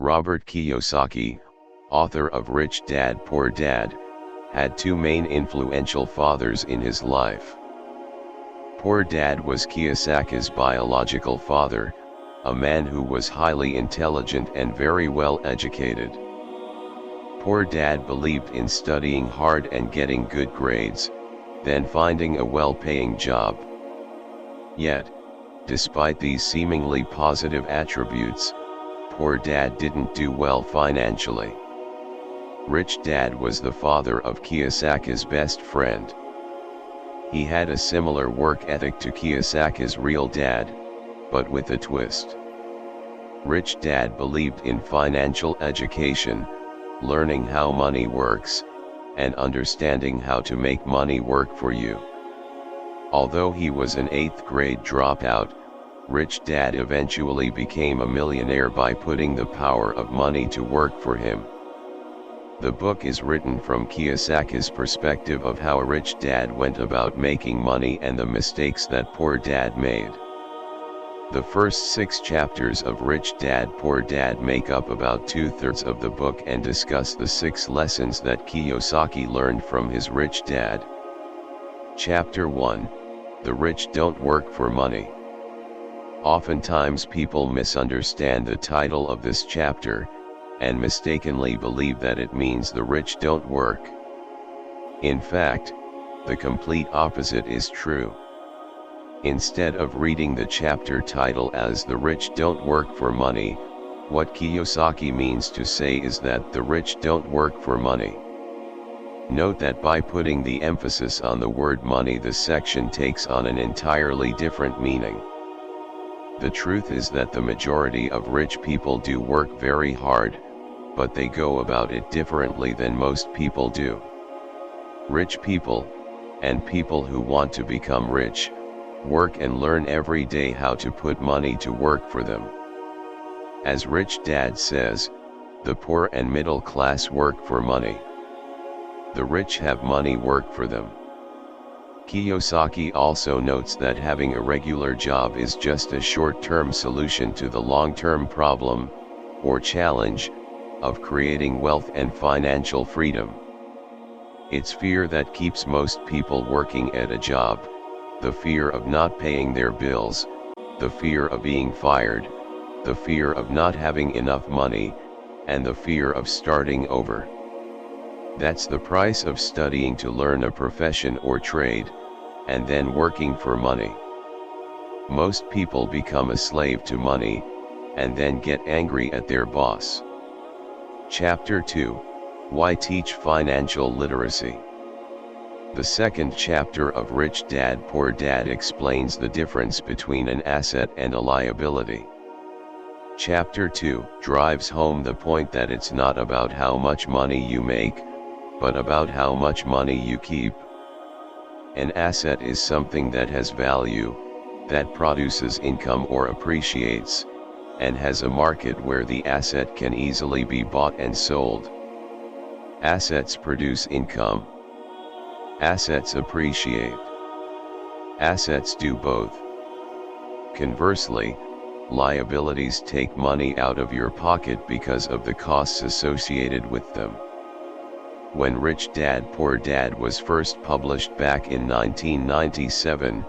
Robert Kiyosaki, author of Rich Dad Poor Dad, had two main influential fathers in his life. Poor Dad was Kiyosaki's biological father, a man who was highly intelligent and very well educated. Poor Dad believed in studying hard and getting good grades, then finding a well-paying job. Yet, despite these seemingly positive attributes, Poor Dad didn't do well financially. Rich Dad was the father of Kiyosaki's best friend. He had a similar work ethic to Kiyosaki's real dad, but with a twist. Rich Dad believed in financial education, learning how money works, and understanding how to make money work for you. Although he was an 8th grade dropout, Rich Dad eventually became a millionaire by putting the power of money to work for him. The book is written from Kiyosaki's perspective of how Rich Dad went about making money and the mistakes that Poor Dad made. The first 6 chapters of Rich Dad Poor Dad make up about 2/3 of the book and discuss the 6 lessons that Kiyosaki learned from his rich dad. Chapter 1: The Rich Don't Work for Money. Oftentimes people misunderstand the title of this chapter, and mistakenly believe that it means the rich don't work. In fact, the complete opposite is true. Instead of reading the chapter title as "The Rich Don't Work for Money," what Kiyosaki means to say is that the rich don't work for money. Note that by putting the emphasis on the word money, the section takes on an entirely different meaning. The truth is that the majority of rich people do work very hard, but they go about it differently than most people do. Rich people, and people who want to become rich, work and learn every day how to put money to work for them. As Rich Dad says, the poor and middle class work for money. The rich have money work for them. Kiyosaki also notes that having a regular job is just a short-term solution to the long-term problem, or challenge, of creating wealth and financial freedom. It's fear that keeps most people working at a job, the fear of not paying their bills, the fear of being fired, the fear of not having enough money, and the fear of starting over. That's the price of studying to learn a profession or trade, and then working for money. Most people become a slave to money, and then get angry at their boss. Chapter 2: Why Teach Financial Literacy. The second chapter of Rich Dad Poor Dad explains the difference between an asset and a liability. Chapter 2 drives home the point that it's not about how much money you make, but about how much money you keep. An asset is something that has value, that produces income or appreciates, and has a market where the asset can easily be bought and sold. Assets produce income. Assets appreciate. Assets do both. Conversely, liabilities take money out of your pocket because of the costs associated with them. When Rich Dad Poor Dad was first published back in 1997,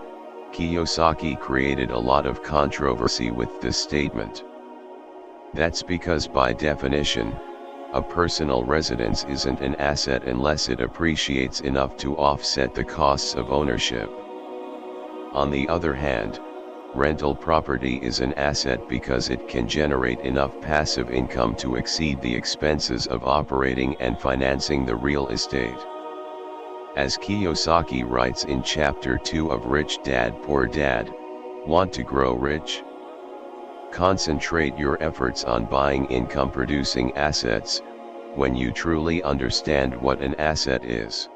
Kiyosaki created a lot of controversy with this statement. That's because by definition, a personal residence isn't an asset unless it appreciates enough to offset the costs of ownership. On the other hand, rental property is an asset because it can generate enough passive income to exceed the expenses of operating and financing the real estate. As Kiyosaki writes in Chapter 2 of Rich Dad Poor Dad, want to grow rich? Concentrate your efforts on buying income-producing assets, when you truly understand what an asset is.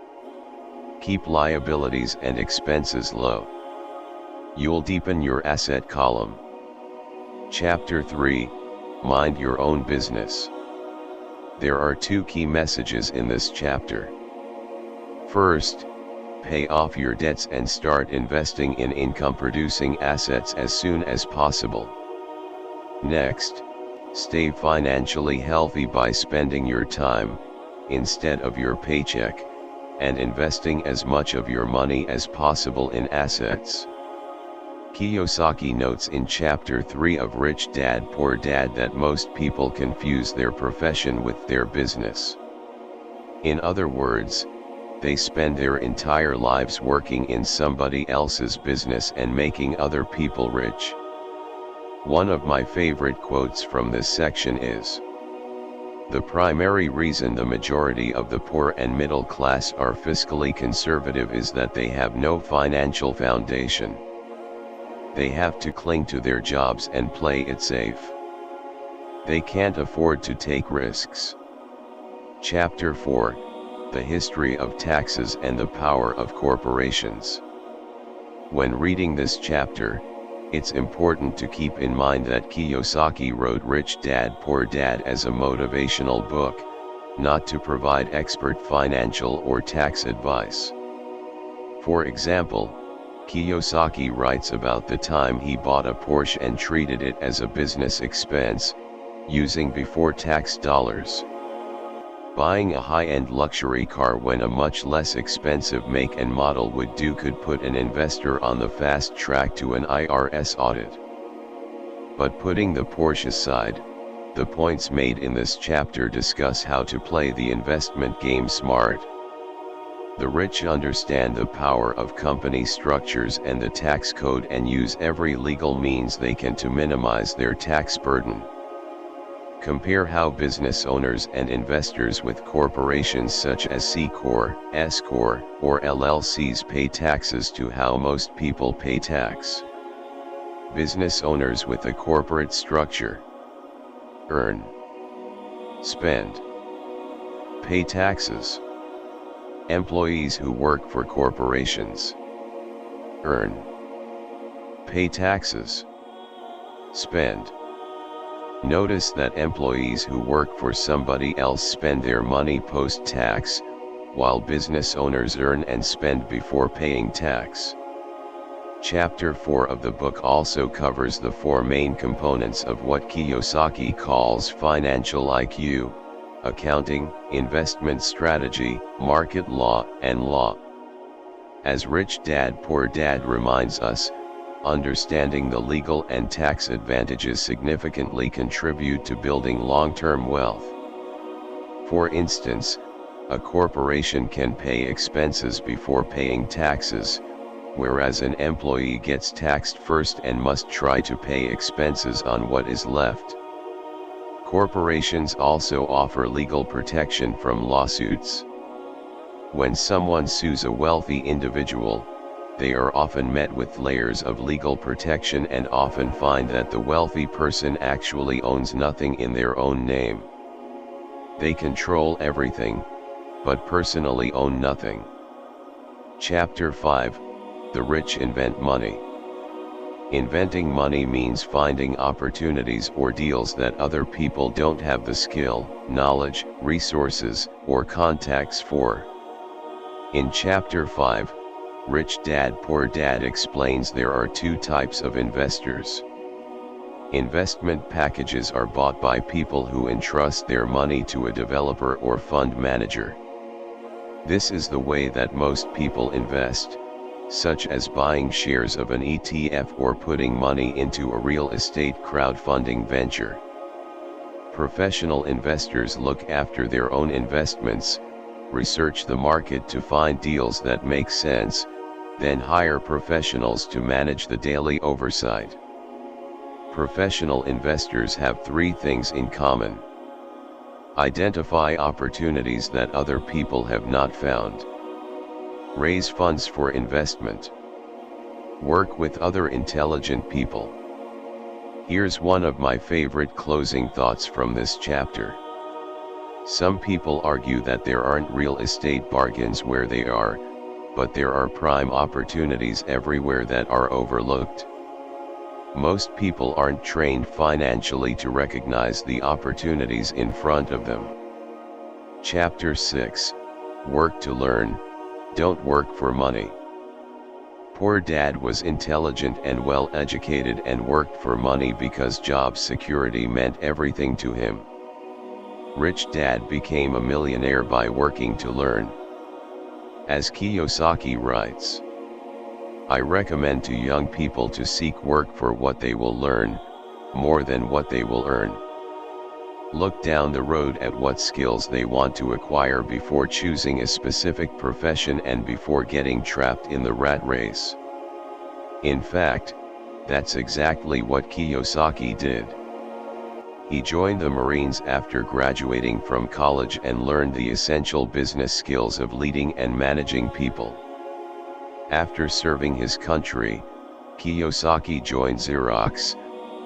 Keep liabilities and expenses low. You'll deepen your asset column. Chapter 3: Mind Your Own Business. There are 2 key messages in this chapter. First, pay off your debts and start investing in income-producing assets as soon as possible. Next, Stay financially healthy by spending your time, instead of your paycheck, and investing as much of your money as possible in assets. Kiyosaki notes in Chapter 3 of Rich Dad Poor Dad that most people confuse their profession with their business. In other words, they spend their entire lives working in somebody else's business and making other people rich. One of my favorite quotes from this section is, "The primary reason the majority of the poor and middle class are fiscally conservative is that they have no financial foundation. They have to cling to their jobs and play it safe. They can't afford to take risks." Chapter 4, The History of Taxes and the Power of Corporations. When reading this chapter, it's important to keep in mind that Kiyosaki wrote Rich Dad Poor Dad as a motivational book, not to provide expert financial or tax advice. For example, Kiyosaki writes about the time he bought a Porsche and treated it as a business expense, using before-tax dollars. Buying a high-end luxury car when a much less expensive make and model would do could put an investor on the fast track to an IRS audit. But putting the Porsche aside, the points made in this chapter discuss how to play the investment game smart. The rich understand the power of company structures and the tax code and use every legal means they can to minimize their tax burden. Compare how business owners and investors with corporations such as C Corp, S Corp, or LLCs pay taxes to how most people pay tax. Business owners with a corporate structure earn, spend, pay taxes. Employees who work for corporations earn, pay taxes, spend. Notice that employees who work for somebody else spend their money post-tax, while business owners earn and spend before paying tax. Chapter 4 of the book also covers the four main components of what Kiyosaki calls financial IQ: accounting, investment strategy, market law, and law. As Rich Dad Poor Dad reminds us, understanding the legal and tax advantages significantly contribute to building long-term wealth. For instance, a corporation can pay expenses before paying taxes, whereas an employee gets taxed first and must try to pay expenses on what is left. Corporations also offer legal protection from lawsuits. When someone sues a wealthy individual, they are often met with layers of legal protection and often find that the wealthy person actually owns nothing in their own name. They control everything, but personally own nothing. Chapter 5, The Rich Invent Money. Inventing money means finding opportunities or deals that other people don't have the skill, knowledge, resources, or contacts for. In Chapter 5, Rich Dad Poor Dad explains there are two types of investors. Investment packages are bought by people who entrust their money to a developer or fund manager. This is the way that most people invest, such as buying shares of an ETF or putting money into a real estate crowdfunding venture. Professional investors look after their own investments, research the market to find deals that make sense, then hire professionals to manage the daily oversight. Professional investors have three things in common. Identify opportunities that other people have not found. Raise funds for investment. Work with other intelligent people. Here's one of my favorite closing thoughts from this chapter. Some people argue that there aren't real estate bargains where they are, but there are prime opportunities everywhere that are overlooked. Most people aren't trained financially to recognize the opportunities in front of them. Chapter 6, Work to Learn, Don't Work for Money. Poor Dad was intelligent and well educated and worked for money because job security meant everything to him. Rich Dad became a millionaire by working to learn. As Kiyosaki writes, I recommend to young people to seek work for what they will learn, more than what they will earn. Look down the road at what skills they want to acquire before choosing a specific profession and before getting trapped in the rat race. In fact, that's exactly what Kiyosaki did. He joined the Marines after graduating from college and learned the essential business skills of leading and managing people. After serving his country, Kiyosaki joined Xerox,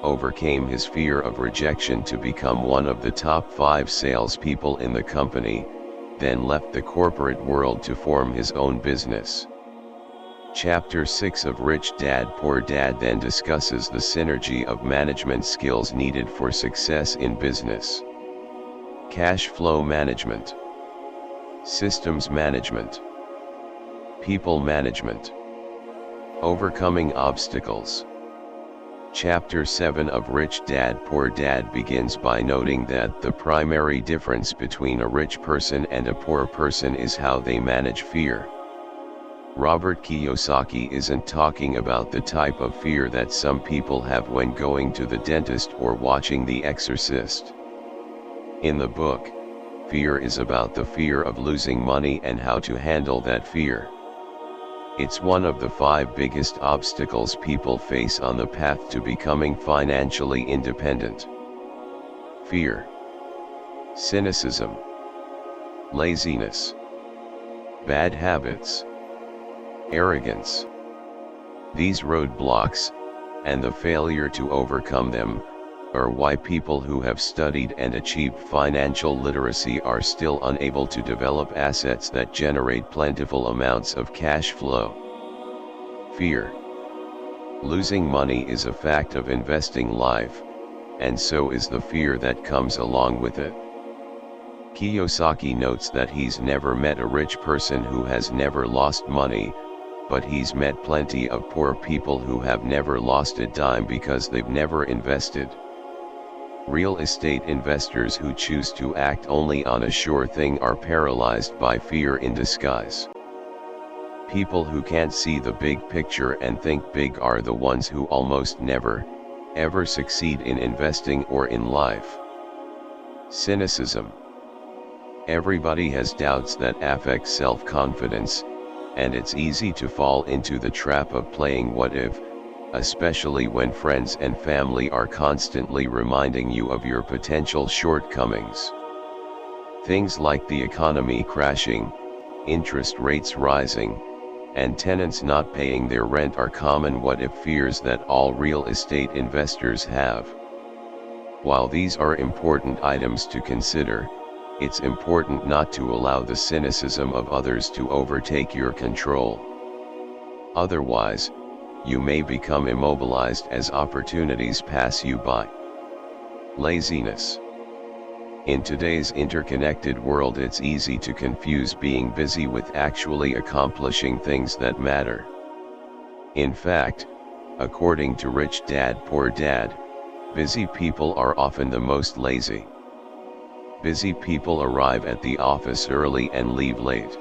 overcame his fear of rejection to become one of the top 5 salespeople in the company, then left the corporate world to form his own business. Chapter 6 of Rich Dad Poor Dad then discusses the synergy of management skills needed for success in business. Cash flow management, systems management, people management, overcoming obstacles. Chapter 7 of Rich Dad Poor Dad begins by noting that the primary difference between a rich person and a poor person is how they manage fear. Robert Kiyosaki isn't talking about the type of fear that some people have when going to the dentist or watching The Exorcist. In the book, fear is about the fear of losing money and how to handle that fear. It's one of the 5 biggest obstacles people face on the path to becoming financially independent. Fear, cynicism, laziness, bad habits, arrogance. These roadblocks, and the failure to overcome them, are why people who have studied and achieved financial literacy are still unable to develop assets that generate plentiful amounts of cash flow. Fear. Losing money is a fact of investing life, and so is the fear that comes along with it. Kiyosaki notes that he's never met a rich person who has never lost money, but he's met plenty of poor people who have never lost a dime because they've never invested. Real estate investors who choose to act only on a sure thing are paralyzed by fear in disguise. People who can't see the big picture and think big are the ones who almost never, ever succeed in investing or in life. Cynicism. Everybody has doubts that affect self-confidence, and it's easy to fall into the trap of playing what if, especially when friends and family are constantly reminding you of your potential shortcomings. Things like the economy crashing, interest rates rising, and tenants not paying their rent are common what if fears that all real estate investors have. While these are important items to consider, it's important not to allow the cynicism of others to overtake your control. Otherwise, you may become immobilized as opportunities pass you by. Laziness. In today's interconnected world, it's easy to confuse being busy with actually accomplishing things that matter. In fact, according to Rich Dad Poor Dad, busy people are often the most lazy. Busy people arrive at the office early and leave late.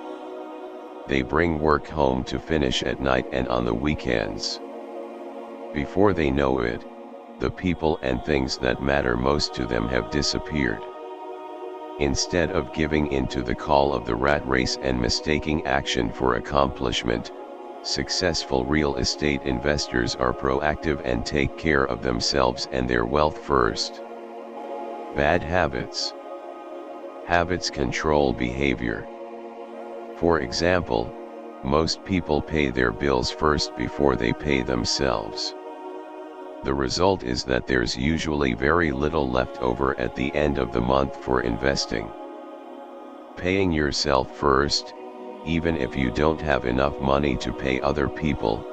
They bring work home to finish at night and on the weekends. Before they know it, the people and things that matter most to them have disappeared. Instead of giving in to the call of the rat race and mistaking action for accomplishment, successful real estate investors are proactive and take care of themselves and their wealth first. Bad habits. Habits control behavior. For example, most people pay their bills first before they pay themselves. The result is that there's usually very little left over at the end of the month for investing. Paying yourself first, even if you don't have enough money to pay other people,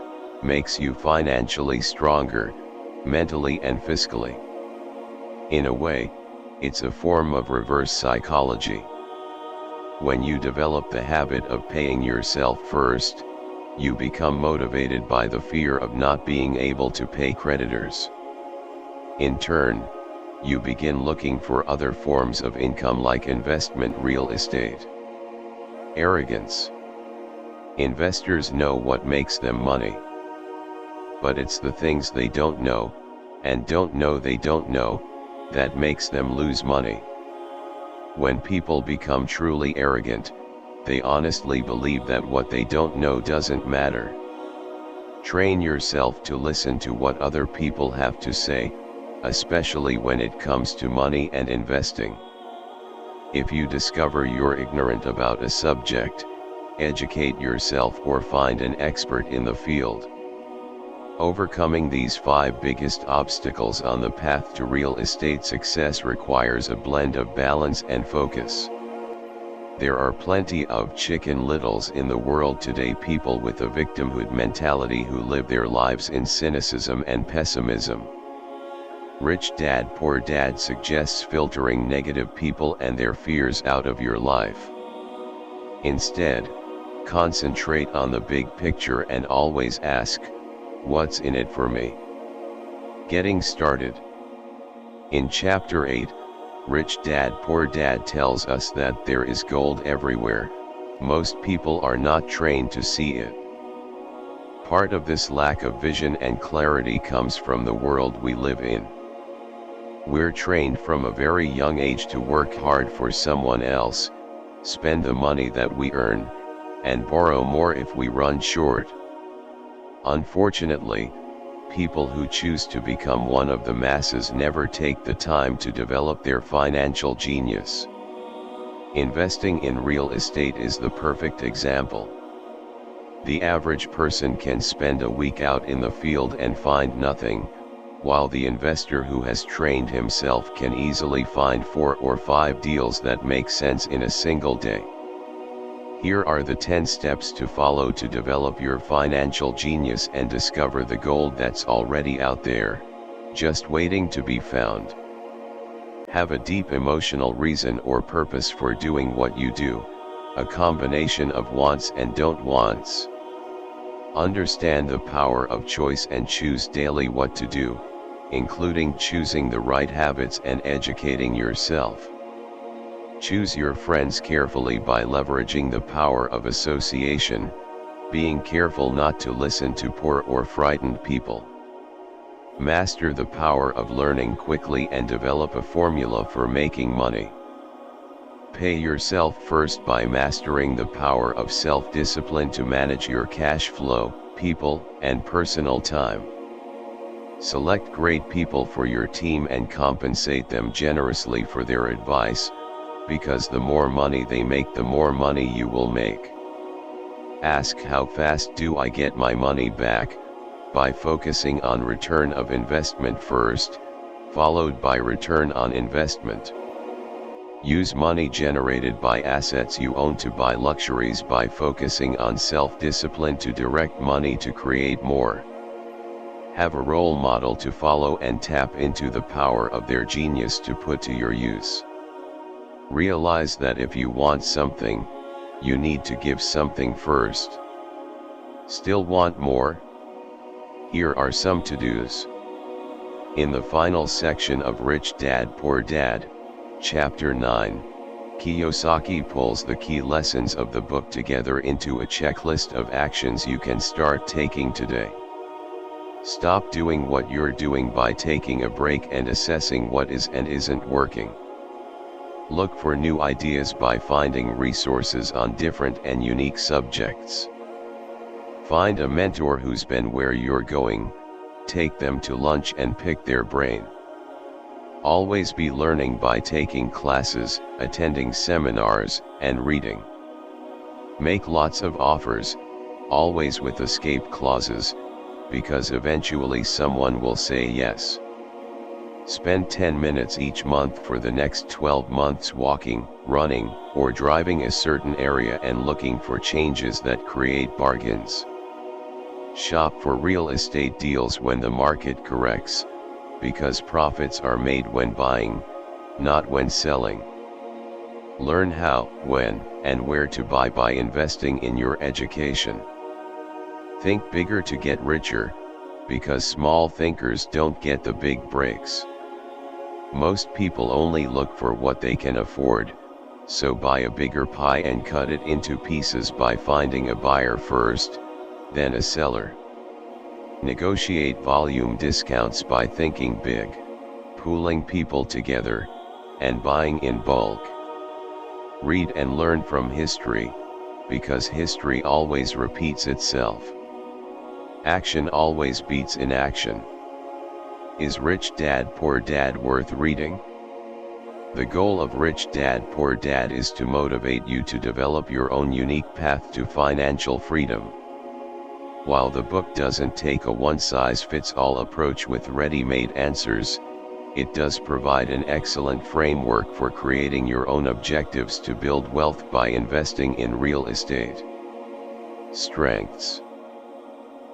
makes you financially stronger, mentally and fiscally. In a way, it's a form of reverse psychology. When you develop the habit of paying yourself first, you become motivated by the fear of not being able to pay creditors. In turn, you begin looking for other forms of income like investment real estate. Arrogance. Investors know what makes them money. But it's the things they don't know, and don't know they don't know, that makes them lose money. When people become truly arrogant, they honestly believe that what they don't know doesn't matter. Train yourself to listen to what other people have to say, especially when it comes to money and investing. If you discover you're ignorant about a subject, educate yourself or find an expert in the field. Overcoming these 5 biggest obstacles on the path to real estate success requires a blend of balance and focus. There are plenty of chicken littles in the world today, people with a victimhood mentality who live their lives in cynicism and pessimism. Rich Dad Poor Dad suggests filtering negative people and their fears out of your life. Instead, concentrate on the big picture and always ask, what's in it for me? Getting started. In Chapter 8, Rich Dad Poor Dad tells us that there is gold everywhere. Most people are not trained to see it. Part of this lack of vision and clarity comes from the world we live in. We're trained from a very young age to work hard for someone else, spend the money that we earn, and borrow more if we run short. Unfortunately, people who choose to become one of the masses never take the time to develop their financial genius. Investing in real estate is the perfect example. The average person can spend a week out in the field and find nothing, while the investor who has trained himself can easily find 4 or 5 deals that make sense in a single day. Here are the 10 steps to follow to develop your financial genius and discover the gold that's already out there, just waiting to be found. Have a deep emotional reason or purpose for doing what you do, a combination of wants and don't wants. Understand the power of choice and choose daily what to do, including choosing the right habits and educating yourself. Choose your friends carefully by leveraging the power of association, being careful not to listen to poor or frightened people. Master the power of learning quickly and develop a formula for making money. Pay yourself first by mastering the power of self-discipline to manage your cash flow, people, and personal time. Select great people for your team and compensate them generously for their advice, because the more money they make, the more money you will make. Ask, how fast do I get my money back? By focusing on return of investment first, followed by return on investment. Use money generated by assets you own to buy luxuries by focusing on self-discipline to direct money to create more. Have a role model to follow and tap into the power of their genius to put to your use. Realize that if you want something, you need to give something first. Still want more? Here are some to-dos. In the final section of Rich Dad Poor Dad, Chapter 9, Kiyosaki pulls the key lessons of the book together into a checklist of actions you can start taking today. Stop doing what you're doing by taking a break and assessing what is and isn't working. Look for new ideas by finding resources on different and unique subjects. Find a mentor who's been where you're going, take them to lunch and pick their brain. Always be learning by taking classes, attending seminars, and reading. Make lots of offers, always with escape clauses, because eventually someone will say yes. Spend 10 minutes each month for the next 12 months walking, running, or driving a certain area and looking for changes that create bargains. Shop for real estate deals when the market corrects, because profits are made when buying, not when selling. Learn how, when, and where to buy by investing in your education. Think bigger to get richer, because small thinkers don't get the big breaks. Most people only look for what they can afford, so buy a bigger pie and cut it into pieces by finding a buyer first, then a seller. Negotiate volume discounts by thinking big, pooling people together, and buying in bulk. Read and learn from history, because history always repeats itself. Action always beats inaction. Is Rich Dad Poor Dad worth reading? The goal of Rich Dad Poor Dad is to motivate you to develop your own unique path to financial freedom. While the book doesn't take a one-size-fits-all approach with ready-made answers, it does provide an excellent framework for creating your own objectives to build wealth by investing in real estate. Strengths.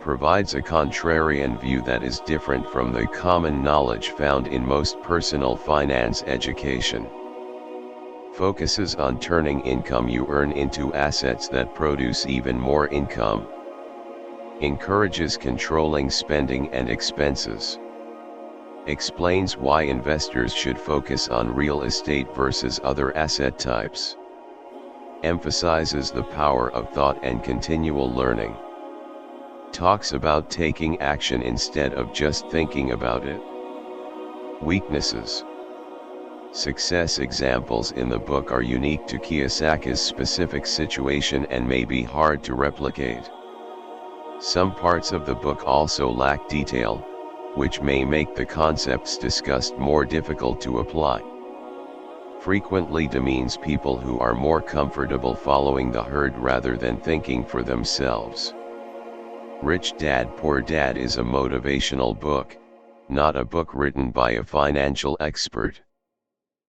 Provides a contrarian view that is different from the common knowledge found in most personal finance education. Focuses on turning income you earn into assets that produce even more income. Encourages controlling spending and expenses. Explains why investors should focus on real estate versus other asset types. Emphasizes the power of thought and continual learning. Talks about taking action instead of just thinking about it. Weaknesses. Success examples in the book are unique to Kiyosaki's specific situation and may be hard to replicate. Some parts of the book also lack detail, which may make the concepts discussed more difficult to apply. Frequently demeans people who are more comfortable following the herd rather than thinking for themselves. Rich Dad Poor Dad is a motivational book, not a book written by a financial expert.